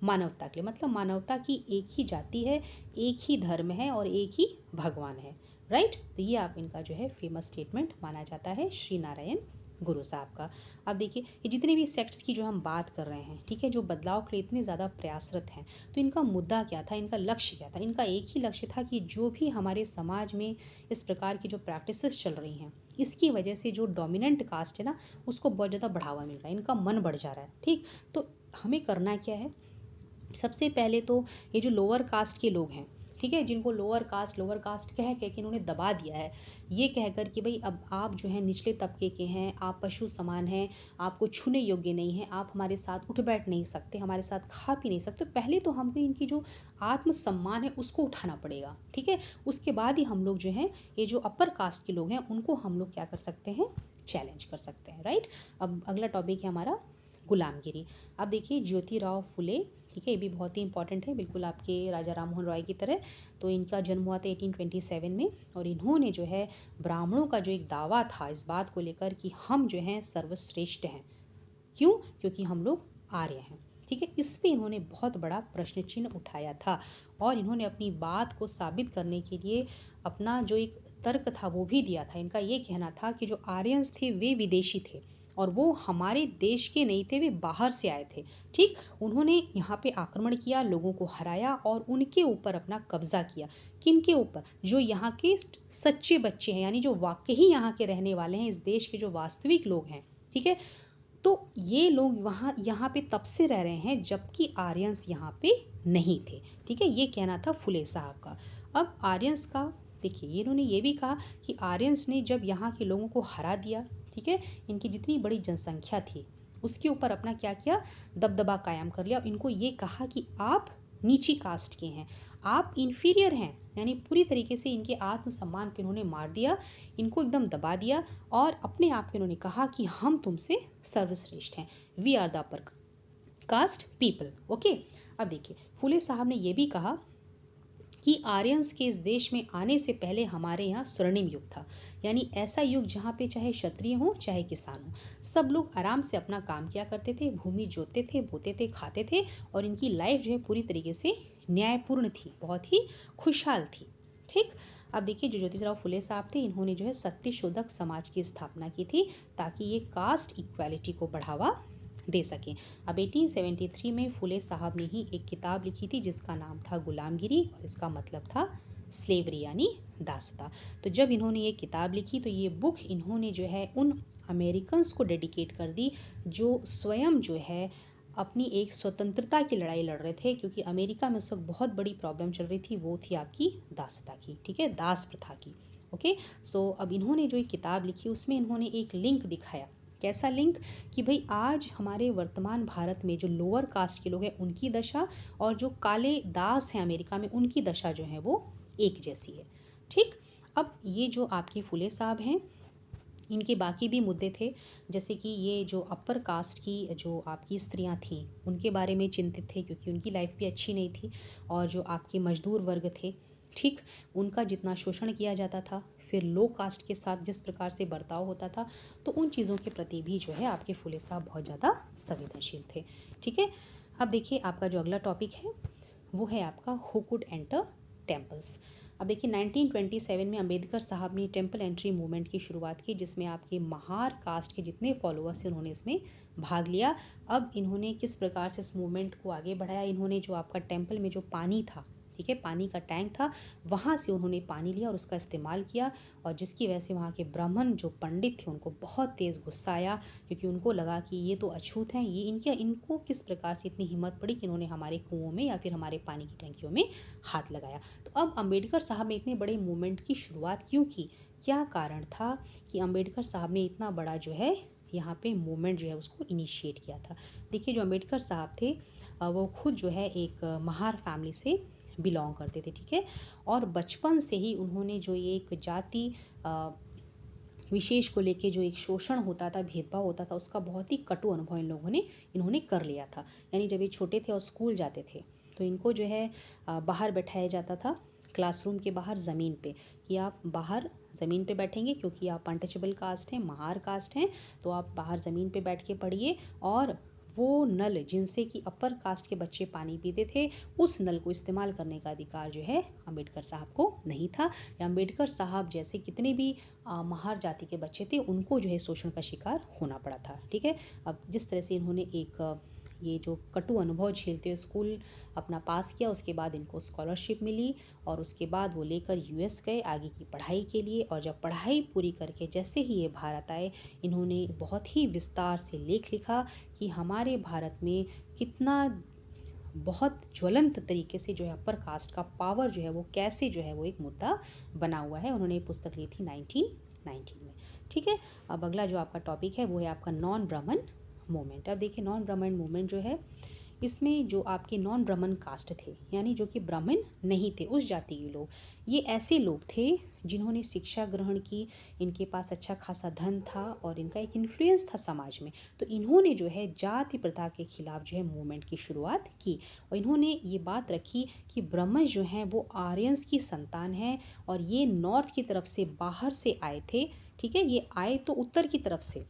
मानवता के लिए, मतलब मानवता की एक ही जाति है, एक ही धर्म है और एक ही भगवान है, राइट। तो ये आप इनका जो है फेमस स्टेटमेंट माना जाता है श्री नारायण गुरु साहब का। अब देखिए ये जितने भी सेक्ट्स की जो हम बात कर रहे हैं, ठीक है, जो बदलाव के लिए इतने ज़्यादा प्रयासरत हैं, तो इनका मुद्दा क्या था, इनका लक्ष्य क्या था? इनका एक ही लक्ष्य था कि जो भी हमारे समाज में इस प्रकार की जो प्रैक्टिसेस चल रही हैं, इसकी वजह से जो डोमिनेंट कास्ट है ना, उसको बहुत ज़्यादा बढ़ावा मिल रहा है, इनका मन बढ़ जा रहा है, ठीक। तो हमें करना क्या है, सबसे पहले तो ये जो लोअर कास्ट के लोग हैं, ठीक है, जिनको लोअर कास्ट कह के इन्होंने दबा दिया है, ये कहकर कि भाई अब आप जो है निचले तबके के हैं, आप पशु समान हैं, आपको छूने योग्य नहीं है, आप हमारे साथ उठ बैठ नहीं सकते, हमारे साथ खा पी नहीं सकते, पहले तो हमको इनकी जो आत्मसम्मान है उसको उठाना पड़ेगा, ठीक है। उसके बाद ही हम लोग जो हैं ये जो अपर कास्ट के लोग हैं उनको हम लोग क्या कर सकते हैं, चैलेंज कर सकते हैं, राइट। अब अगला टॉपिक है हमारा गुलामगिरी। अब देखिए ज्योतिराव फुले, ठीक है, ये भी बहुत ही इंपॉर्टेंट है, बिल्कुल आपके राजा राममोहन रॉय की तरह। तो इनका जन्म हुआ था 1827 में, और इन्होंने जो है ब्राह्मणों का जो एक दावा था इस बात को लेकर कि हम जो हैं सर्वश्रेष्ठ हैं, क्यों, क्योंकि हम लोग आर्य हैं, ठीक है, इस पे इन्होंने बहुत बड़ा प्रश्न चिन्ह उठाया था। और इन्होंने अपनी बात को साबित करने के लिए अपना जो एक तर्क था वो भी दिया था। इनका ये कहना था कि जो आर्यंस थे वे विदेशी थे और वो हमारे देश के नहीं थे, वे बाहर से आए थे, ठीक। उन्होंने यहाँ पे आक्रमण किया, लोगों को हराया और उनके ऊपर अपना कब्जा किया। किन के ऊपर, जो यहाँ के सच्चे बच्चे हैं, यानी जो वाकई यहाँ के रहने वाले हैं, इस देश के जो वास्तविक लोग हैं, ठीक है। तो ये लोग वहाँ यहाँ पे तब से रह रहे हैं जबकि आर्यंस यहाँ पे नहीं थे, ठीक है, ये कहना था फुले साहब का। अब आर्यंस का देखिए, इन्होंने ये भी कहा कि आर्यंस ने जब यहाँ के लोगों को हरा दिया, ठीक है, इनकी जितनी बड़ी जनसंख्या थी उसके ऊपर अपना क्या किया, दबदबा कायम कर लिया। इनको ये कहा कि आप नीची कास्ट के हैं, आप इन्फीरियर हैं, यानी पूरी तरीके से इनके आत्मसम्मान को इन्होंने मार दिया, इनको एकदम दबा दिया और अपने आप को इन्होंने कहा कि हम तुमसे सर्वश्रेष्ठ हैं, we are the upper caste people, okay. अब देखिए फुले साहब ने यह भी कहा कि आर्यंस के इस देश में आने से पहले हमारे यहाँ स्वर्णिम युग था, यानी ऐसा युग जहाँ पे चाहे क्षत्रिय हो चाहे किसान हो, सब लोग आराम से अपना काम किया करते थे, भूमि जोतते थे, बोते थे, खाते थे, और इनकी लाइफ जो है पूरी तरीके से न्यायपूर्ण थी, बहुत ही खुशहाल थी, ठीक। अब देखिए जो ज्योतिराव फुले साहब थे, इन्होंने जो है सत्यशोधक समाज की स्थापना की थी ताकि ये कास्ट इक्वालिटी को बढ़ावा दे सकें। अब 1873 में फुले साहब ने ही एक किताब लिखी थी जिसका नाम था गुलामगिरी, और इसका मतलब था स्लेवरी यानी दासता। तो जब इन्होंने ये किताब लिखी तो ये बुक इन्होंने जो है उन अमेरिकन्स को डेडिकेट कर दी जो स्वयं जो है अपनी एक स्वतंत्रता की लड़ाई लड़ रहे थे, क्योंकि अमेरिका में उस वक्त बहुत बड़ी प्रॉब्लम चल रही थी, वो थी आपकी दासता की, ठीक है, दास प्रथा की, ओके। सो अब इन्होंने जो एक किताब लिखी उसमें इन्होंने एक लिंक दिखाया, कैसा लिंक, कि भाई आज हमारे वर्तमान भारत में जो लोअर कास्ट के लोग हैं उनकी दशा और जो काले दास हैं अमेरिका में उनकी दशा जो है वो एक जैसी है, ठीक। अब ये जो आपके फुले साहब हैं इनके बाकी भी मुद्दे थे, जैसे कि ये जो अपर कास्ट की जो आपकी स्त्रियां थीं उनके बारे में चिंतित थे क्योंकि उनकी लाइफ भी अच्छी नहीं थी, और जो आपके मजदूर वर्ग थे, ठीक, उनका जितना शोषण किया जाता था, फिर लो कास्ट के साथ जिस प्रकार से बर्ताव होता था, तो उन चीज़ों के प्रति भी जो है आपके फुले साहब बहुत ज़्यादा संवेदनशील थे, ठीक है। अब देखिए आपका जो अगला टॉपिक है वो है आपका हु कुड एंटर टेम्पल्स। अब देखिए 1927 में अंबेडकर साहब ने टेम्पल एंट्री मूवमेंट की शुरुआत की, जिसमें आपके महार कास्ट के जितने फॉलोअर्स थे उन्होंने इसमें भाग लिया। अब इन्होंने किस प्रकार से इस मूवमेंट को आगे बढ़ाया, इन्होंने जो आपका टेम्पल में जो पानी था, ठीक है, पानी का टैंक था, वहाँ से उन्होंने पानी लिया और उसका इस्तेमाल किया, और जिसकी वजह से वहाँ के ब्राह्मण जो पंडित थे उनको बहुत तेज़ गुस्सा आया, क्योंकि उनको लगा कि ये तो अछूत हैं, ये इनको किस प्रकार से इतनी हिम्मत पड़ी कि इन्होंने हमारे कुओं में या फिर हमारे पानी की टंकियों में हाथ लगाया। तो अब अम्बेडकर साहब ने इतने बड़े मूवमेंट की शुरुआत क्यों की? क्या कारण था कि अम्बेडकर साहब ने इतना बड़ा जो है यहाँ पे मूवमेंट जो है उसको इनिशिएट किया था? देखिए, जो अम्बेडकर साहब थे वो खुद जो है एक महार फैमिली से बिलोंग करते थे, ठीक है? और बचपन से ही उन्होंने जो ये एक जाति विशेष को लेके जो एक शोषण होता था, भेदभाव होता था, उसका बहुत ही कटु अनुभव इन्होंने कर लिया था। यानी जब ये छोटे थे और स्कूल जाते थे, तो इनको जो है बाहर बैठाया जाता था, क्लासरूम के बाहर ज़मीन पे, कि आप बाहर ज़मीन पे बैठेंगे क्योंकि आप अनटचेबल कास्ट हैं, महार कास्ट हैं, तो आप बाहर ज़मीन पे बैठ के पढ़िए। और वो नल जिनसे कि अपर कास्ट के बच्चे पानी पीते थे, उस नल को इस्तेमाल करने का अधिकार जो है अम्बेडकर साहब को नहीं था। या अम्बेडकर साहब जैसे कितने भी महार जाति के बच्चे थे, उनको जो है शोषण का शिकार होना पड़ा था, ठीक है? अब जिस तरह से इन्होंने एक ये जो कटु अनुभव झेलते हुए स्कूल अपना पास किया, उसके बाद इनको स्कॉलरशिप मिली, और उसके बाद वो लेकर यूएस गए आगे की पढ़ाई के लिए। और जब पढ़ाई पूरी करके जैसे ही ये भारत आए, इन्होंने बहुत ही विस्तार से लेख लिखा कि हमारे भारत में कितना बहुत ज्वलंत तरीके से जो है अपर कास्ट का पावर जो है वो कैसे जो है वो एक मुद्दा बना हुआ है। उन्होंने ये पुस्तक ली थी 1919 में, ठीक है? अब अगला जो आपका टॉपिक है वो है आपका नॉन ब्राह्मण मूवमेंट। अब देखिए, नॉन ब्राह्मण मूवमेंट जो है, इसमें जो आपके नॉन ब्राह्मण कास्ट थे, यानी जो कि ब्राह्मण नहीं थे, उस जाति के लोग, ये ऐसे लोग थे जिन्होंने शिक्षा ग्रहण की, इनके पास अच्छा खासा धन था और इनका एक इन्फ्लुएंस था समाज में। तो इन्होंने जो है जाति प्रथा के खिलाफ जो है मूवमेंट की शुरुआत की, और इन्होंने ये बात रखी कि ब्राह्मण जो हैं वो आर्यंस की संतान हैं, और ये नॉर्थ की तरफ से बाहर से आए थे, ठीक है? ये आए तो उत्तर की तरफ से,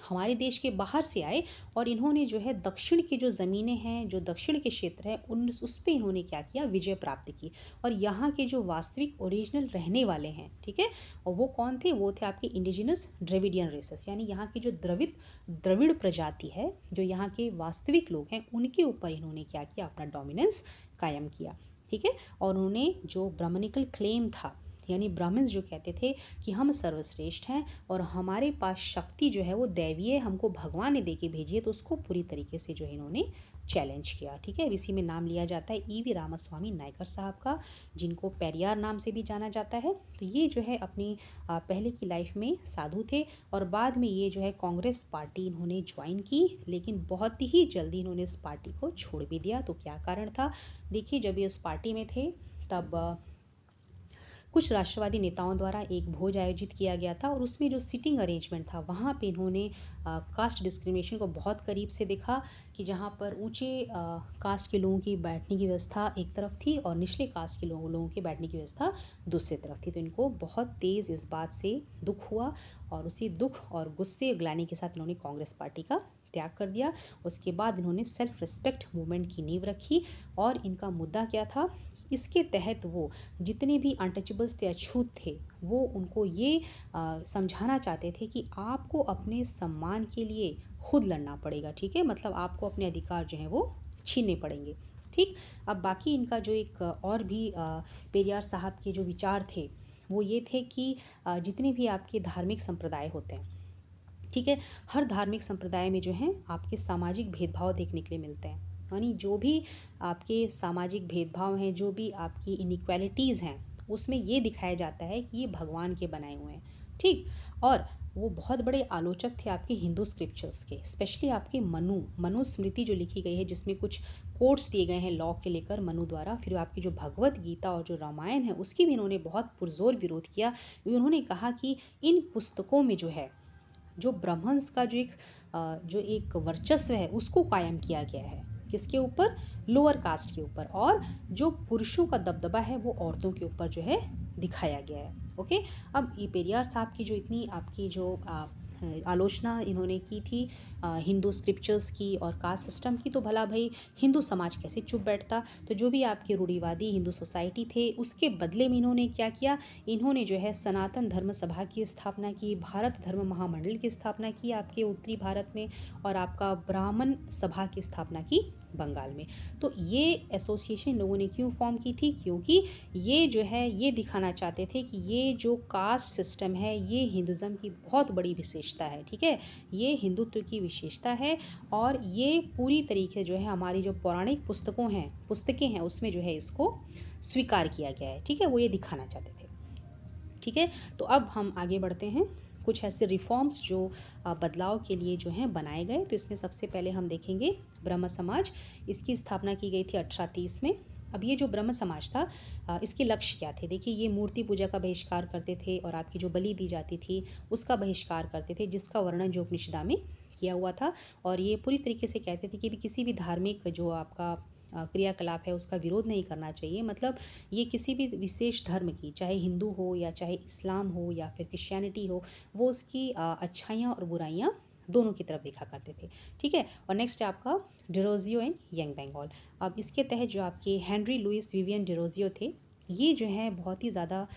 हमारे देश के बाहर से आए, और इन्होंने जो है दक्षिण की जो ज़मीनें हैं, जो दक्षिण के क्षेत्र हैं, उस पे इन्होंने क्या किया, विजय प्राप्त की। और यहाँ के जो वास्तविक ओरिजिनल रहने वाले हैं, ठीक है, और वो कौन थे? वो थे आपके इंडिजिनस द्रविडियन रेसेस, यानी यहाँ की जो द्रविड़ प्रजाति है, जो यहाँ के वास्तविक लोग हैं, उनके ऊपर इन्होंने क्या किया, अपना डोमिनेंस कायम किया, ठीक है? और उन्होंने जो ब्राह्मणिकल क्लेम था, यानी ब्राह्मण्स जो कहते थे कि हम सर्वश्रेष्ठ हैं और हमारे पास शक्ति जो है वो दैवीय है, हमको भगवान ने दे के भेजी है, तो उसको पूरी तरीके से जो है इन्होंने चैलेंज किया, ठीक है? इसी में नाम लिया जाता है ईवी रामास्वामी नायकर साहब का, जिनको पेरियार नाम से भी जाना जाता है। तो ये जो है अपनी पहले की लाइफ में साधु थे, और बाद में ये जो है कांग्रेस पार्टी इन्होंने ज्वाइन की, लेकिन बहुत ही जल्दी इन्होंने इस पार्टी को छोड़ भी दिया। तो क्या कारण था? देखिए, जब ये उस पार्टी में थे, तब कुछ राष्ट्रवादी नेताओं द्वारा एक भोज आयोजित किया गया था, और उसमें जो सीटिंग अरेंजमेंट था, वहाँ पे इन्होंने कास्ट डिस्क्रिमिनेशन को बहुत करीब से देखा, कि जहाँ पर ऊंचे कास्ट के लोगों की बैठने की व्यवस्था एक तरफ थी और निचले कास्ट के लोगों के बैठने की व्यवस्था दूसरी तरफ थी। तो इनको बहुत तेज़ इस बात से दुख हुआ, और उसी दुख और गुस्से ग्लानि के साथ इन्होंने कांग्रेस पार्टी का त्याग कर दिया। उसके बाद इन्होंने सेल्फ रिस्पेक्ट मूवमेंट की नींव रखी, और इनका मुद्दा क्या था? इसके तहत वो जितने भी अनटचेबल्स थे, अछूत थे, वो उनको ये समझाना चाहते थे कि आपको अपने सम्मान के लिए खुद लड़ना पड़ेगा, ठीक है? मतलब आपको अपने अधिकार जो हैं वो छीनने पड़ेंगे, ठीक? अब बाकी इनका जो एक और भी पेरियार साहब के जो विचार थे, वो ये थे कि जितने भी आपके धार्मिक संप्रदाय होते हैं, ठीक है, हर धार्मिक संप्रदाय में जो है आपके सामाजिक भेदभाव देखने के लिए मिलते हैं। यानी जो भी आपके सामाजिक भेदभाव हैं, जो भी आपकी इनइक्वालिटीज़ हैं, उसमें ये दिखाया जाता है कि ये भगवान के बनाए हुए हैं, ठीक? और वो बहुत बड़े आलोचक थे आपके हिंदू स्क्रिप्चर्स के, स्पेशली आपके मनुस्मृति जो लिखी गई है, जिसमें कुछ कोट्स दिए गए हैं लॉ के लेकर मनु द्वारा। फिर आपकी जो भगवत गीता और जो रामायण है, उसकी भी इन्होंने बहुत पुरजोर विरोध किया। उन्होंने कहा कि इन पुस्तकों में जो है, जो ब्राह्मण्स का जो एक वर्चस्व है, उसको कायम किया गया है। किसके ऊपर? लोअर कास्ट के ऊपर। और जो पुरुषों का दबदबा है वो औरतों के ऊपर जो है दिखाया गया है। ओके, अब ये पेरियार साहब की जो इतनी आपकी जो आलोचना इन्होंने की थी हिंदू स्क्रिप्चर्स की और कास्ट सिस्टम की, तो भला भाई हिंदू समाज कैसे चुप बैठता? तो जो भी आपके रूढ़िवादी हिंदू सोसाइटी थे, उसके बदले में इन्होंने क्या किया? इन्होंने जो है सनातन धर्म सभा की स्थापना की, भारत धर्म महामंडल की स्थापना की आपके उत्तरी भारत में, और आपका ब्राह्मण सभा की स्थापना की बंगाल में। तो ये एसोसिएशन इन लोगों ने क्यों फॉर्म की थी? क्योंकि ये जो है ये दिखाना चाहते थे कि ये जो कास्ट सिस्टम है ये हिंदुज़्म की बहुत बड़ी विशेषता है, ठीक है? ये हिंदुत्व की विशेषता है और ये पूरी तरीके जो है हमारी जो पौराणिक पुस्तकें हैं उसमें जो है इसको स्वीकार किया गया है, ठीक है? वो ये दिखाना चाहते थे, ठीक है? तो अब हम आगे बढ़ते हैं। कुछ ऐसे रिफॉर्म्स जो बदलाव के लिए जो हैं बनाए गए। तो इसमें सबसे पहले हम देखेंगे ब्रह्म समाज। इसकी स्थापना की गई थी 1830 में। अब ये जो ब्रह्म समाज था इसके लक्ष्य क्या थे? देखिए, ये मूर्ति पूजा का बहिष्कार करते थे और आपकी जो बलि दी जाती थी उसका बहिष्कार करते थे, जिसका वर्णन जो उपनिषदा में किया हुआ था। और ये पूरी तरीके से कहते थे कि भी किसी भी धार्मिक जो आपका क्रियाकलाप है उसका विरोध नहीं करना चाहिए। मतलब ये किसी भी विशेष धर्म की, चाहे हिंदू हो या चाहे इस्लाम हो या फिर क्रिश्चियनिटी हो, वो उसकी अच्छाइयाँ और बुराइयाँ दोनों की तरफ देखा करते थे, ठीक है? और नेक्स्ट है आपका डिरोजियो एंड यंग बंगाल। अब इसके तहत जो आपके हेनरी लुइस विवियन डिरोजियो थे, ये जो हैं बहुत ही ज़्यादा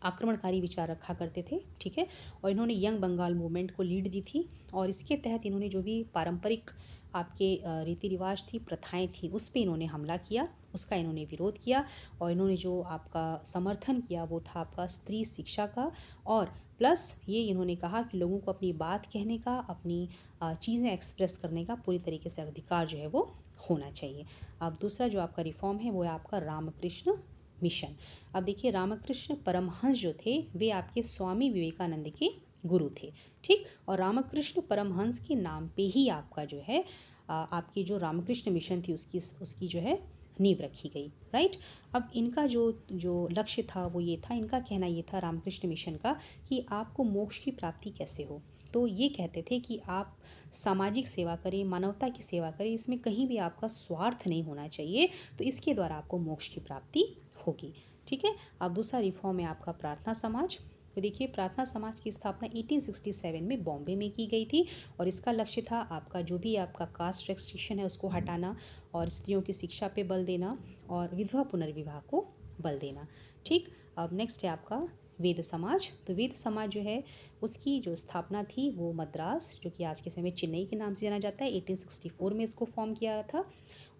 आक्रमणकारी विचार रखा करते थे, ठीक है? और इन्होंने यंग बंगाल मूवमेंट को लीड दी थी और इसके तहत इन्होंने जो भी पारंपरिक आपके रीति रिवाज थी, प्रथाएं थी, उस पे इन्होंने हमला किया, उसका इन्होंने विरोध किया। और इन्होंने जो आपका समर्थन किया वो था आपका स्त्री शिक्षा का। और प्लस ये इन्होंने कहा कि लोगों को अपनी बात कहने का, अपनी चीज़ें एक्सप्रेस करने का पूरी तरीके से अधिकार जो है वो होना चाहिए। अब दूसरा जो आपका रिफॉर्म है वो है आपका रामकृष्ण मिशन। अब देखिए, रामकृष्ण परमहंस जो थे वे आपके स्वामी विवेकानंद के गुरु थे, ठीक? और रामकृष्ण परमहंस के नाम पे ही आपका जो है आपकी जो रामकृष्ण मिशन थी उसकी जो है नींव रखी गई, राइट? अब इनका जो जो लक्ष्य था वो ये था, इनका कहना ये था रामकृष्ण मिशन का कि आपको मोक्ष की प्राप्ति कैसे हो। तो ये कहते थे कि आप सामाजिक सेवा करें, मानवता की सेवा करें, इसमें कहीं भी आपका स्वार्थ नहीं होना चाहिए। तो इसके द्वारा आपको मोक्ष की प्राप्ति होगी, ठीक है? अब दूसरा रिफॉर्म है आपका प्रार्थना समाज। तो देखिए, प्रार्थना समाज की स्थापना 1867 में बॉम्बे में की गई थी और इसका लक्ष्य था आपका जो भी आपका कास्ट रेस्ट्रिक्शन है उसको हटाना और स्त्रियों की शिक्षा पे बल देना और विधवा पुनर्विवाह को बल देना, ठीक? अब नेक्स्ट है आपका वेद समाज। तो वेद समाज जो है उसकी जो स्थापना थी वो मद्रास, जो कि आज के समय में चेन्नई के नाम से जाना जाता है, 1864 में इसको फॉर्म किया था।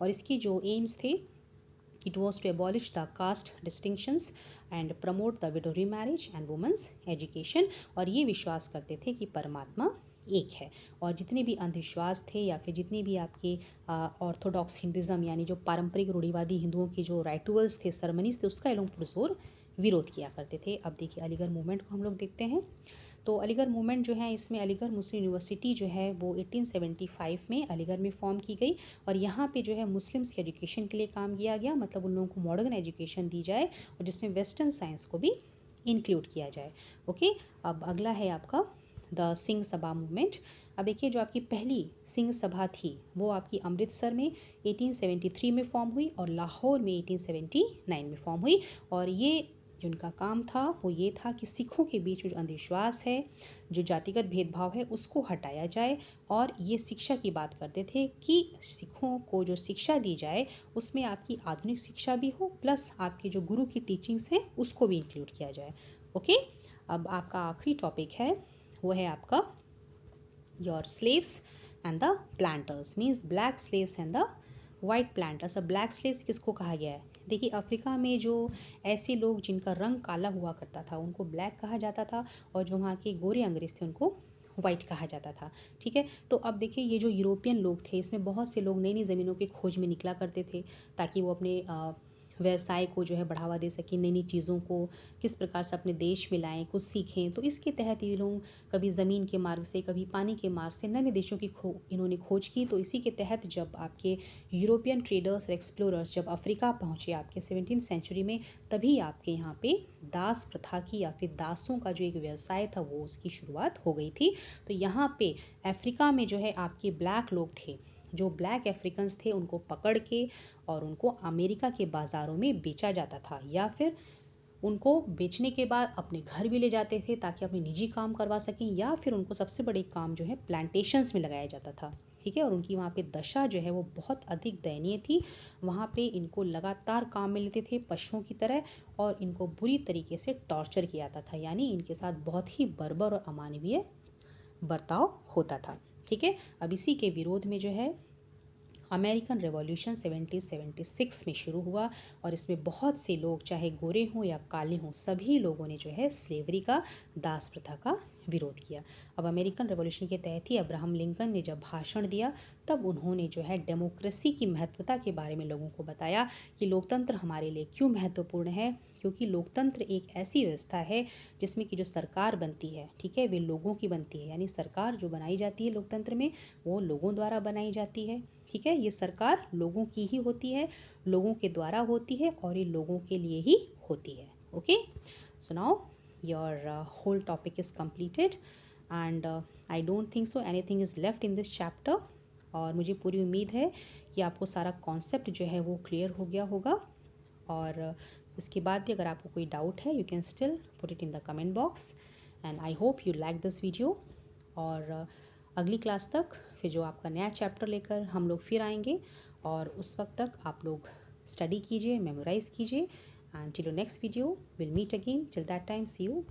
और इसकी जो एम्स थे, it was to abolish the caste distinctions and promote the widow remarriage and women's education। और ये विश्वास करते थे कि परमात्मा एक है और जितने भी अंधविश्वास थे या फिर जितने भी आपके ऑर्थोडॉक्स हिंदुज़म यानी जो पारंपरिक रूढ़िवादी हिंदुओं के जो राइटुअल्स थे, सरमनीज थे, उसका ये लोग पुरजोर विरोध किया करते थे। अब देखिए अलीगढ़ मूवमेंट को हम लोग देखते हैं। तो अलीगढ़ मूवमेंट जो है इसमें अलीगढ़ मुस्लिम यूनिवर्सिटी जो है वो 1875 में अलीगढ़ में फॉर्म की गई और यहाँ पे जो है मुस्लिम्स के एजुकेशन के लिए काम किया गया। मतलब उन लोगों को मॉडर्न एजुकेशन दी जाए और जिसमें वेस्टर्न साइंस को भी इंक्लूड किया जाए, ओके? अब अगला है आपका द सिंह सभा मूवमेंट। अब देखिए, जो आपकी पहली सिंह सभा थी वो आपकी अमृतसर में 1873 में फॉर्म हुई और लाहौर में 1879 में फॉर्म हुई। और ये जो उनका काम था वो ये था कि सिखों के बीच में जो अंधविश्वास है, जो जातिगत भेदभाव है, उसको हटाया जाए। और ये शिक्षा की बात करते थे कि सिखों को जो शिक्षा दी जाए उसमें आपकी आधुनिक शिक्षा भी हो, प्लस आपके जो गुरु की टीचिंग्स हैं उसको भी इंक्लूड किया जाए, ओके? अब आपका आखिरी टॉपिक है वो है आपका your slaves and the planters, means black slaves and the white planters. अब ब्लैक स्लेव्स किसको कहा गया है? देखिए, अफ्रीका में जो ऐसे लोग जिनका रंग काला हुआ करता था उनको ब्लैक कहा जाता था और जो वहाँ के गोरे अंग्रेज थे उनको वाइट कहा जाता था, ठीक है? तो अब देखिए, ये जो यूरोपियन लोग थे इसमें बहुत से लोग नई नई ज़मीनों की खोज में निकला करते थे ताकि वो अपने व्यवसाय को जो है बढ़ावा दे सकें, नई नई चीज़ों को किस प्रकार से अपने देश में लाएं, कुछ सीखें। तो इसके तहत ये लोग कभी ज़मीन के मार्ग से, कभी पानी के मार्ग से नए नए देशों की इन्होंने खोज की। तो इसी के तहत जब आपके यूरोपियन ट्रेडर्स और एक्सप्लोरर्स जब अफ्रीका पहुँचे आपके 17th सेंचुरी में, तभी आपके यहाँ पे दास प्रथा की या फिर दासों का जो एक व्यवसाय था वो उसकी शुरुआत हो गई थी। तो यहाँ पे अफ्रीका में जो है आपके ब्लैक लोग थे, जो ब्लैक अफ्रीकन्स थे, उनको पकड़ के और उनको अमेरिका के बाज़ारों में बेचा जाता था या फिर उनको बेचने के बाद अपने घर भी ले जाते थे ताकि अपने निजी काम करवा सकें, या फिर उनको सबसे बड़े काम जो है प्लांटेशंस में लगाया जाता था, ठीक है? और उनकी वहाँ पे दशा जो है वो बहुत अधिक दयनीय थी। वहाँ पे इनको लगातार काम में लेते थे पशुओं की तरह और इनको बुरी तरीके से टॉर्चर किया जाता था, यानी इनके साथ बहुत ही बर्बर और अमानवीय बर्ताव होता था, ठीक है? अब इसी के विरोध में जो है अमेरिकन रेवोल्यूशन 1776 में शुरू हुआ और इसमें बहुत से लोग, चाहे गोरे हों या काले हों, सभी लोगों ने जो है स्लेवरी का, दास प्रथा का विरोध किया। अब अमेरिकन रेवोल्यूशन के तहत ही अब्राहम लिंकन ने जब भाषण दिया, तब उन्होंने जो है डेमोक्रेसी की महत्वता के बारे में लोगों को बताया कि लोकतंत्र हमारे लिए क्यों महत्वपूर्ण है। क्योंकि लोकतंत्र एक ऐसी व्यवस्था है जिसमें कि जो सरकार बनती है, ठीक है, वे लोगों की बनती है। यानी सरकार जो बनाई जाती है लोकतंत्र में, वो लोगों द्वारा बनाई जाती है। ठीक है, ये सरकार लोगों की ही होती है, लोगों के द्वारा होती है और ये लोगों के लिए ही होती है। Okay, so now your whole topic is completed and I don't think so anything is left in this chapter. और मुझे पूरी उम्मीद है कि आपको सारा कॉन्सेप्ट जो है वो क्लियर हो गया होगा। और इसके बाद भी अगर आपको कोई डाउट है, you can still put it in the comment box and I hope you like this video. और अगली क्लास तक फिर जो आपका नया चैप्टर लेकर हम लोग फिर आएंगे, और उस वक्त तक आप लोग स्टडी कीजिए, मेमोराइज़ कीजिए, and till next video will meet again. Till that time, see you.